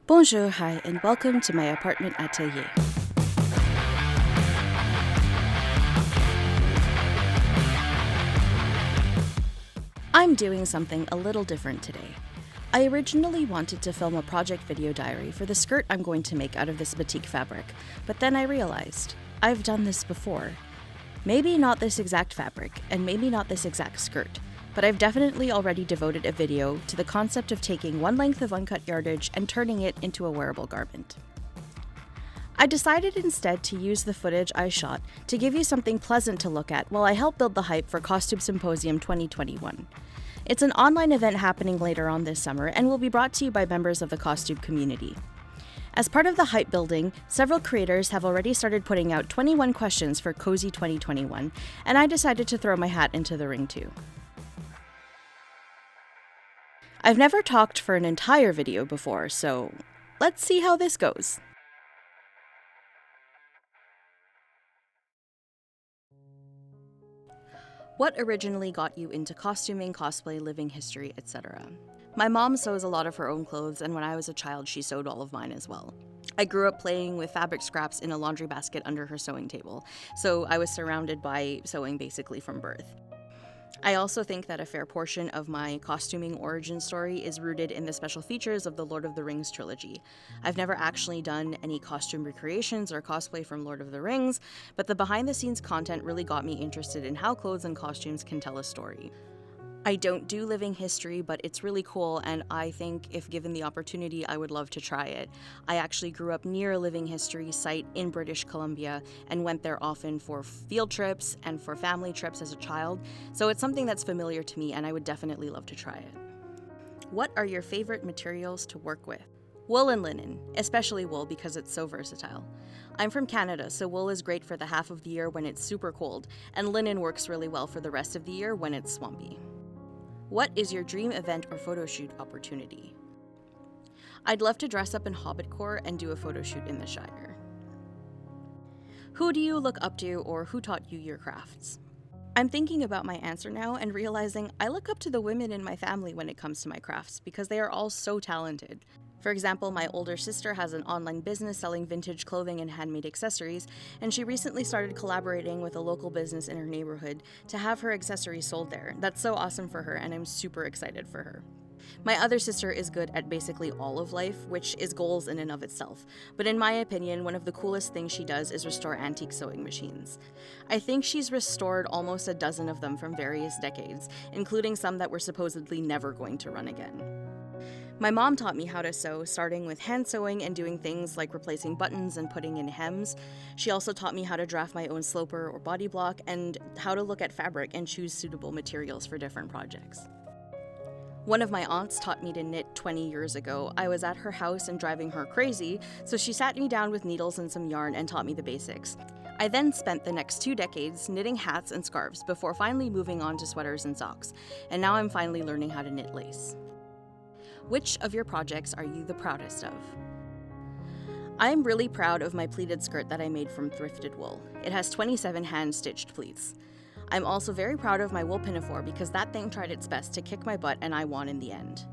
Bonjour, hi, and welcome to my apartment atelier. I'm doing something a little different today. I originally wanted to film a project video diary for the skirt I'm going to make out of this batik fabric, but then I realized I've done this before. Maybe not this exact fabric, and maybe not this exact skirt, but I've definitely already devoted a video to the concept of taking one length of uncut yardage and turning it into a wearable garment. I decided instead to use the footage I shot to give you something pleasant to look at while I help build the hype for CosTube Symposium 2021. It's an online event happening later on this summer and will be brought to you by members of the CosTube community. As part of the hype building, several creators have already started putting out 21 questions for Cozy 2021, and I decided to throw my hat into the ring too. I've never talked for an entire video before, so let's see how this goes. What originally got you into costuming, cosplay, living history, etc.? My mom sews a lot of her own clothes, and when I was a child, she sewed all of mine as well. I grew up playing with fabric scraps in a laundry basket under her sewing table, so I was surrounded by sewing basically from birth. I also think that a fair portion of my costuming origin story is rooted in the special features of the Lord of the Rings trilogy. I've never actually done any costume recreations or cosplay from Lord of the Rings, but the behind-the-scenes content really got me interested in how clothes and costumes can tell a story. I don't do living history, but it's really cool, and I think if given the opportunity, I would love to try it. I actually grew up near a living history site in British Columbia and went there often for field trips and for family trips as a child, so it's something that's familiar to me and I would definitely love to try it. What are your favorite materials to work with? Wool and linen, especially wool because it's so versatile. I'm from Canada, so wool is great for the half of the year when it's super cold, and linen works really well for the rest of the year when it's swampy. What is your dream event or photo shoot opportunity? I'd love to dress up in hobbitcore and do a photo shoot in the Shire. Who do you look up to or who taught you your crafts? I'm thinking about my answer now and realizing I look up to the women in my family when it comes to my crafts because they are all so talented. For example, my older sister has an online business selling vintage clothing and handmade accessories, and she recently started collaborating with a local business in her neighborhood to have her accessories sold there. That's so awesome for her, and I'm super excited for her. My other sister is good at basically all of life, which is goals in and of itself. But in my opinion, one of the coolest things she does is restore antique sewing machines. I think she's restored almost a dozen of them from various decades, including some that were supposedly never going to run again. My mom taught me how to sew, starting with hand sewing and doing things like replacing buttons and putting in hems. She also taught me how to draft my own sloper or body block and how to look at fabric and choose suitable materials for different projects. One of my aunts taught me to knit 20 years ago. I was at her house and driving her crazy, so she sat me down with needles and some yarn and taught me the basics. I then spent the next 2 decades knitting hats and scarves before finally moving on to sweaters and socks, and now I'm finally learning how to knit lace. Which of your projects are you the proudest of? I am really proud of my pleated skirt that I made from thrifted wool. It has 27 hand-stitched pleats. I'm also very proud of my wool pinafore because that thing tried its best to kick my butt and I won in the end.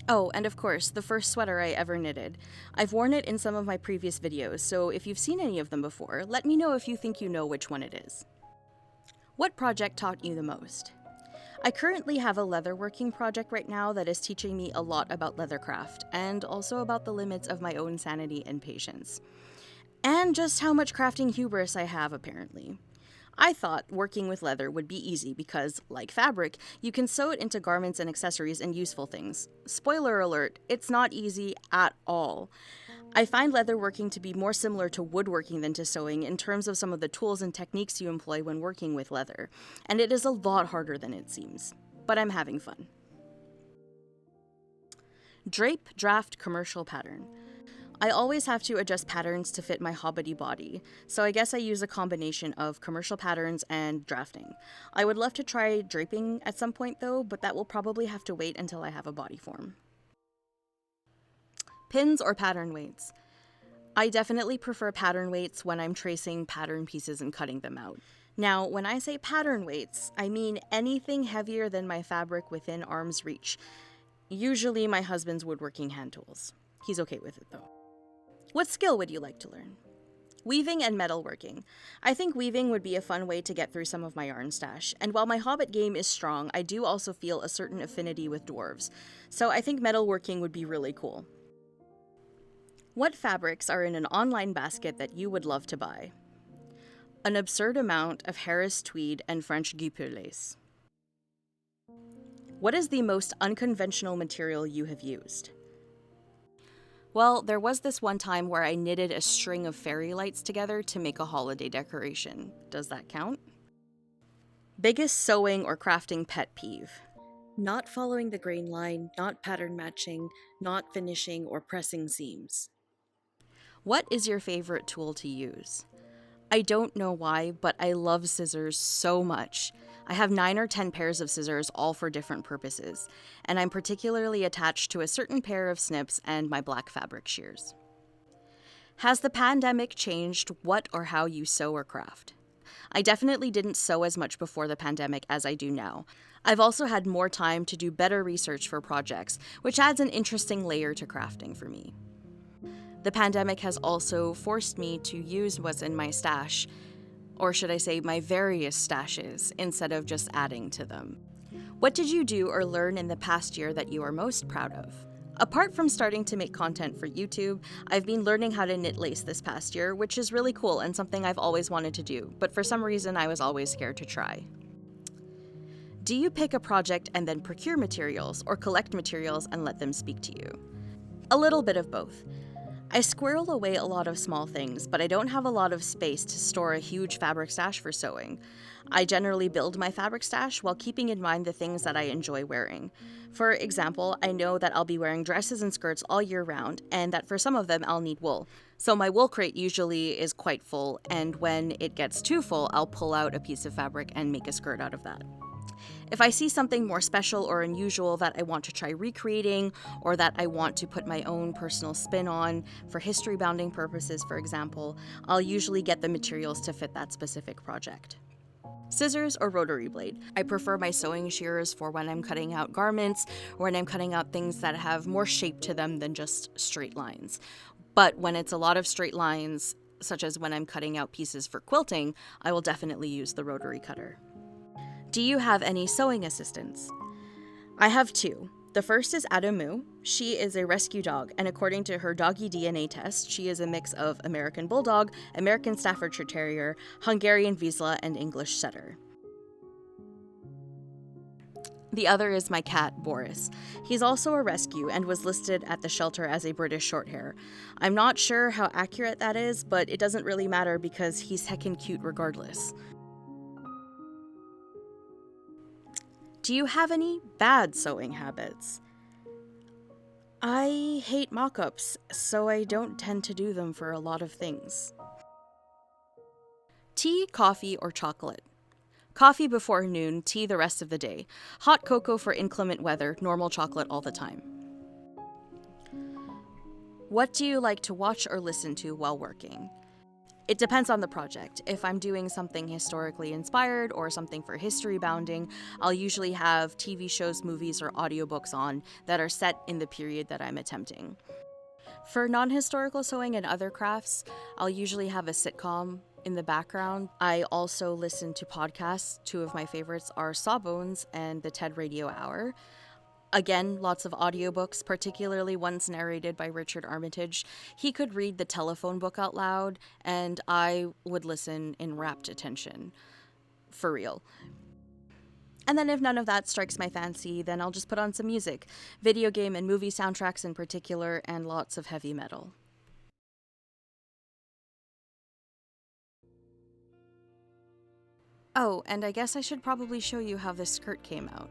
Oh, and of course, the first sweater I ever knitted. I've worn it in some of my previous videos, so if you've seen any of them before, let me know if you think you know which one it is. What project taught you the most? I currently have a leatherworking project right now that is teaching me a lot about leathercraft, and also about the limits of my own sanity and patience. And just how much crafting hubris I have, apparently. I thought working with leather would be easy because, like fabric, you can sew it into garments and accessories and useful things. Spoiler alert, it's not easy at all. I find leatherworking to be more similar to woodworking than to sewing in terms of some of the tools and techniques you employ when working with leather, and it is a lot harder than it seems. But I'm having fun. Drape, draft, commercial pattern. I always have to adjust patterns to fit my hobbity body, so I guess I use a combination of commercial patterns and drafting. I would love to try draping at some point though, but that will probably have to wait until I have a body form. Pins or pattern weights. I definitely prefer pattern weights when I'm tracing pattern pieces and cutting them out. Now, when I say pattern weights, I mean anything heavier than my fabric within arm's reach, usually my husband's woodworking hand tools. He's okay with it though. What skill would you like to learn? Weaving and metalworking. I think weaving would be a fun way to get through some of my yarn stash, and while my Hobbit game is strong, I do also feel a certain affinity with dwarves, so I think metalworking would be really cool. What fabrics are in an online basket that you would love to buy? An absurd amount of Harris tweed and French guipure lace. What is the most unconventional material you have used? Well, there was this one time where I knitted a string of fairy lights together to make a holiday decoration. Does that count? Biggest sewing or crafting pet peeve? Not following the grain line, not pattern matching, not finishing or pressing seams. What is your favorite tool to use? I don't know why, but I love scissors so much. I have 9 or 10 pairs of scissors, all for different purposes, and I'm particularly attached to a certain pair of snips and my black fabric shears. Has the pandemic changed what or how you sew or craft? I definitely didn't sew as much before the pandemic as I do now. I've also had more time to do better research for projects, which adds an interesting layer to crafting for me. The pandemic has also forced me to use what's in my stash, or should I say my various stashes, instead of just adding to them. What did you do or learn in the past year that you are most proud of? Apart from starting to make content for YouTube, I've been learning how to knit lace this past year, which is really cool and something I've always wanted to do, but for some reason I was always scared to try. Do you pick a project and then procure materials, or collect materials and let them speak to you? A little bit of both. I squirrel away a lot of small things, but I don't have a lot of space to store a huge fabric stash for sewing. I generally build my fabric stash while keeping in mind the things that I enjoy wearing. For example, I know that I'll be wearing dresses and skirts all year round, and that for some of them I'll need wool. So my wool crate usually is quite full, and when it gets too full, I'll pull out a piece of fabric and make a skirt out of that. If I see something more special or unusual that I want to try recreating, or that I want to put my own personal spin on, for history bounding purposes for example, I'll usually get the materials to fit that specific project. Scissors or rotary blade? I prefer my sewing shears for when I'm cutting out garments, or when I'm cutting out things that have more shape to them than just straight lines. But when it's a lot of straight lines, such as when I'm cutting out pieces for quilting, I will definitely use the rotary cutter. Do you have any sewing assistants? I have 2. The first is Adamu. She is a rescue dog, and according to her doggy DNA test, she is a mix of American Bulldog, American Staffordshire Terrier, Hungarian Vizsla, and English Setter. The other is my cat, Boris. He's also a rescue and was listed at the shelter as a British Shorthair. I'm not sure how accurate that is, but it doesn't really matter because he's heckin' cute regardless. Do you have any bad sewing habits? I hate mock-ups, so I don't tend to do them for a lot of things. Tea, coffee, or chocolate? Coffee before noon, tea the rest of the day. Hot cocoa for inclement weather, normal chocolate all the time. What do you like to watch or listen to while working? It depends on the project. If I'm doing something historically inspired or something for history bounding, I'll usually have TV shows, movies, or audiobooks on that are set in the period that I'm attempting. For non-historical sewing and other crafts, I'll usually have a sitcom in the background. I also listen to podcasts. 2 of my favorites are Sawbones and the TED Radio Hour. Again, lots of audiobooks, particularly ones narrated by Richard Armitage. He could read the telephone book out loud, and I would listen in rapt attention. For real. And then if none of that strikes my fancy, then I'll just put on some music. Video game and movie soundtracks in particular, and lots of heavy metal. Oh, and I guess I should probably show you how this skirt came out.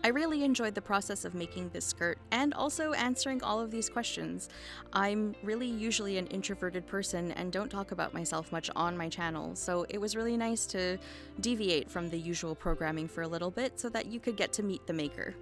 I really enjoyed the process of making this skirt and also answering all of these questions. I'm really usually an introverted person and don't talk about myself much on my channel, so it was really nice to deviate from the usual programming for a little bit so that you could get to meet the maker.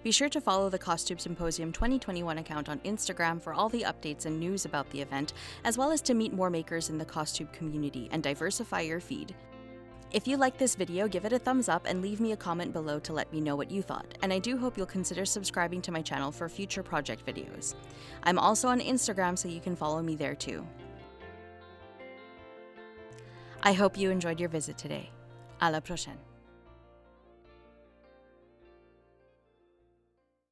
Be sure to follow the CosTube Symposium 2021 account on Instagram for all the updates and news about the event, as well as to meet more makers in the CosTube community and diversify your feed. If you liked this video, give it a thumbs up and leave me a comment below to let me know what you thought, and I do hope you'll consider subscribing to my channel for future project videos. I'm also on Instagram, so you can follow me there too. I hope you enjoyed your visit today. À la prochaine.